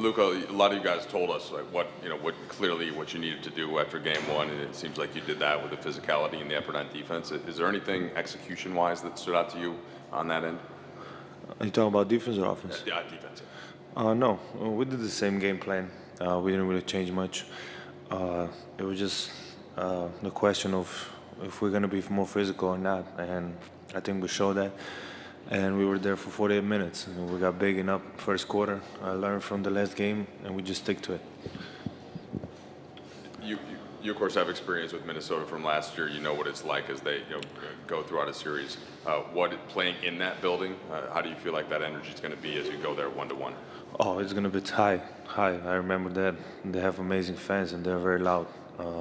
Luka, a lot of you guys told us like what what you needed to do after game one, and it seems like you did that with the physicality and the effort on defense. Is there anything execution-wise that stood out to you on that end? Are you talking about defense or offense? Yeah, defense. No, we did the same game plan. We didn't really change much. It was just the question of if we're going to be more physical or not, and I think we showed that. And we were there for 48 minutes. And we got big enough first quarter. I learned from the last game, and we just stick to it. You of course have experience with Minnesota from last year. You know what it's like as they go throughout a series. Playing in that building? How do you feel like that energy is going to be as you go there 1-1? Oh, it's going to be high. I remember that. They have amazing fans, and they're very loud.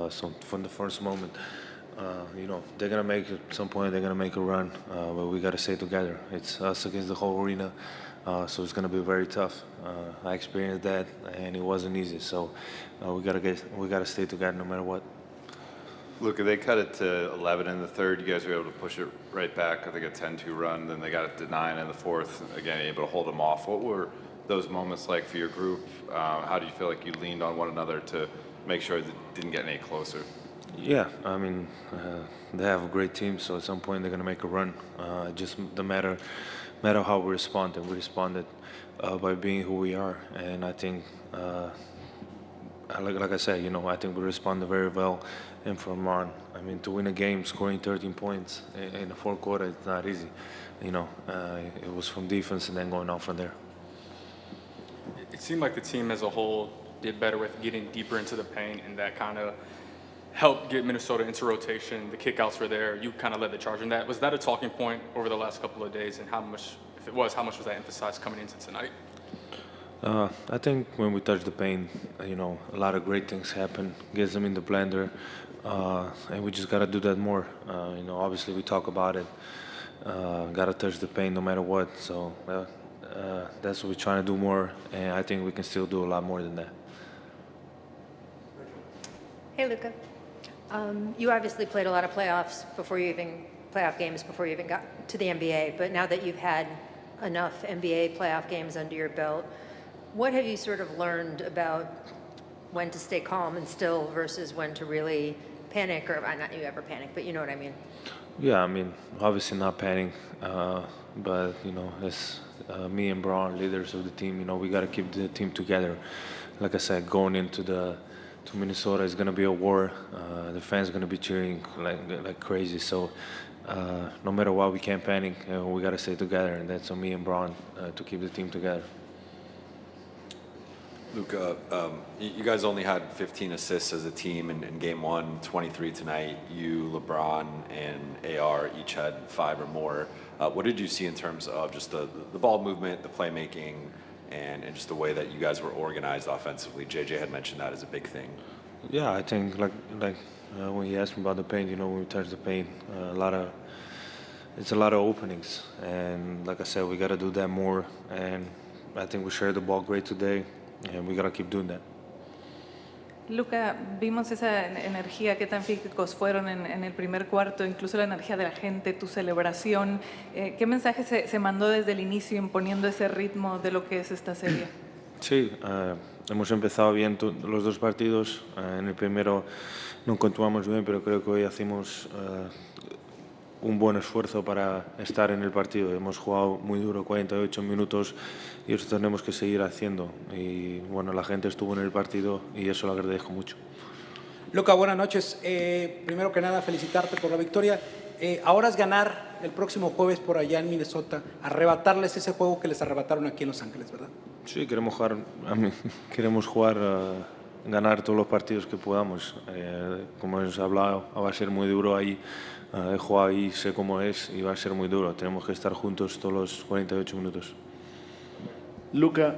So from the first moment, they're gonna make at some point. They're gonna make a run, but we gotta stay together. It's us against the whole arena, so it's gonna be very tough. I experienced that, and it wasn't easy. So we gotta stay together no matter what. Luka, they cut it to 11 in the third. You guys were able to push it right back. I think a 10-2 run. Then they got it to 9 in the fourth. Again, able to hold them off. What were those moments like for your group? How do you feel like you leaned on one another to make sure that it didn't get any closer? Yeah, I mean, they have a great team, so at some point they're gonna make a run. Just the matter how we respond, and we responded by being who we are. And I think, like I said, I think we responded very well. And from on, I mean, to win a game, scoring 13 points in the fourth quarter, it's not easy. It was from defense and then going on from there. It seemed like the team as a whole did better with getting deeper into the paint, and that kind of helped get Minnesota into rotation. The kickouts were there. You kind of led the charge in that. Was that a talking point over the last couple of days, and how much was that emphasized coming into tonight? I think when we touch the paint, a lot of great things happen. Gets them in the blender, and we just gotta do that more. Obviously we talk about it. Gotta touch the paint no matter what. So that's what we're trying to do more, and I think we can still do a lot more than that. Hey, Luka. You obviously played a lot of playoff games before you even got to the NBA, but now that you've had enough NBA playoff games under your belt, what have you sort of learned about when to stay calm and still versus when to really panic, or not you ever panic, but you know what I mean? Yeah, I mean, obviously not panic, but as me and Braun, leaders of the team, we got to keep the team together. Like I said, going into to Minnesota is going to be a war. The fans are going to be cheering like crazy. So no matter what, we can't panic. We got to stay together, and that's on me and Braun to keep the team together. Luka, you guys only had 15 assists as a team in game one, 23 tonight. You, LeBron, and AR each had 5 or more. What did you see in terms of just the ball movement, the playmaking, and just the way that you guys were organized offensively? JJ had mentioned that as a big thing. Yeah, I think like when he asked me about the paint, when we touch the paint, it's a lot of openings, and like I said, we got to do that more. And I think we shared the ball great today, and we got to keep doing that. Luka, vimos esa energía, qué tan físicos fueron en el primer cuarto, incluso la energía de la gente, tu celebración. ¿Qué mensaje se mandó desde el inicio imponiendo ese ritmo de lo que es esta serie? Sí, hemos empezado bien los dos partidos. En el primero no continuamos bien, pero creo que hoy hacemos un buen esfuerzo para estar en el partido. Hemos jugado muy duro, 48 minutos, y eso tenemos que seguir haciendo. Y bueno, la gente estuvo en el partido y eso lo agradezco mucho. Luka, buenas noches. Primero que nada, felicitarte por la victoria. Ahora es ganar el próximo jueves por allá en Minnesota, arrebatarles ese juego que les arrebataron aquí en Los Ángeles, ¿verdad? Sí, queremos jugar, ganar todos los partidos que podamos. Como hemos hablado, va a ser muy duro ahí. He jugado ahí, sé cómo es y va a ser muy duro. Tenemos que estar juntos todos los 48 minutos. Luka,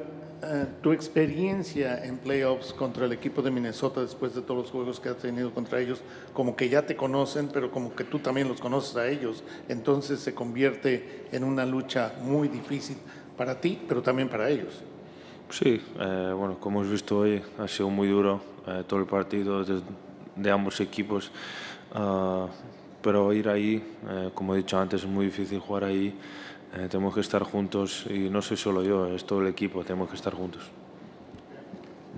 tu experiencia en playoffs contra el equipo de Minnesota después de todos los juegos que has tenido contra ellos, como que ya te conocen, pero como que tú también los conoces a ellos, entonces se convierte en una lucha muy difícil para ti, pero también para ellos. Sí, bueno, como hemos visto hoy, ha sido muy duro todo el partido de ambos equipos. Pero ir ahí, como he dicho antes, es muy difícil jugar ahí. Tenemos que estar juntos y no soy solo yo, es todo el equipo, tenemos que estar juntos.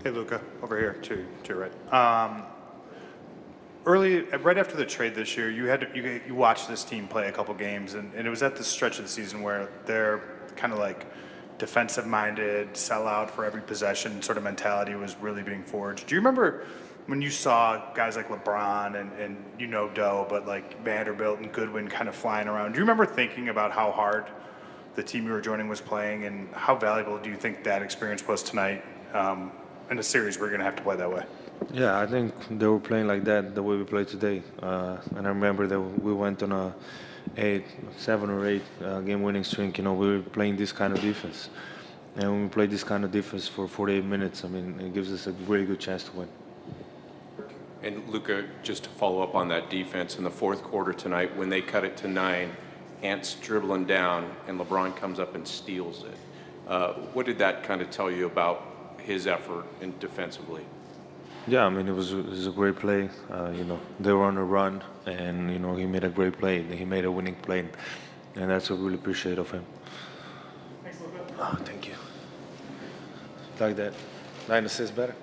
Hey, Luka, over here to your right. Right after the trade this year, you watched this team play a couple games, and it was at the stretch of the season where they're kind of like defensive-minded, sell out for every possession sort of mentality was really being forged. Do you remember when you saw guys like LeBron and Doe, but like Vanderbilt and Goodwin kind of flying around? Do you remember thinking about how hard the team you were joining was playing, and how valuable do you think that experience was tonight in a series where you're going to have to play that way? Yeah, I think they were playing like that the way we played today. And I remember that we went on a 7 or 8 game-winning streak. We were playing this kind of defense, and when we play this kind of defense for 48 minutes, I mean, it gives us a really good chance to win. And Luka, just to follow up on that defense in the fourth quarter tonight, when they cut it to 9, Ant's dribbling down, and LeBron comes up and steals it. What did that kind of tell you about his effort in defensively? Yeah, I mean, it was a great play. They were on a run, and he made a great play. He made a winning play, and that's what we really appreciate of him. Thanks, Luka. Oh, thank you. Like that. 9 assists better.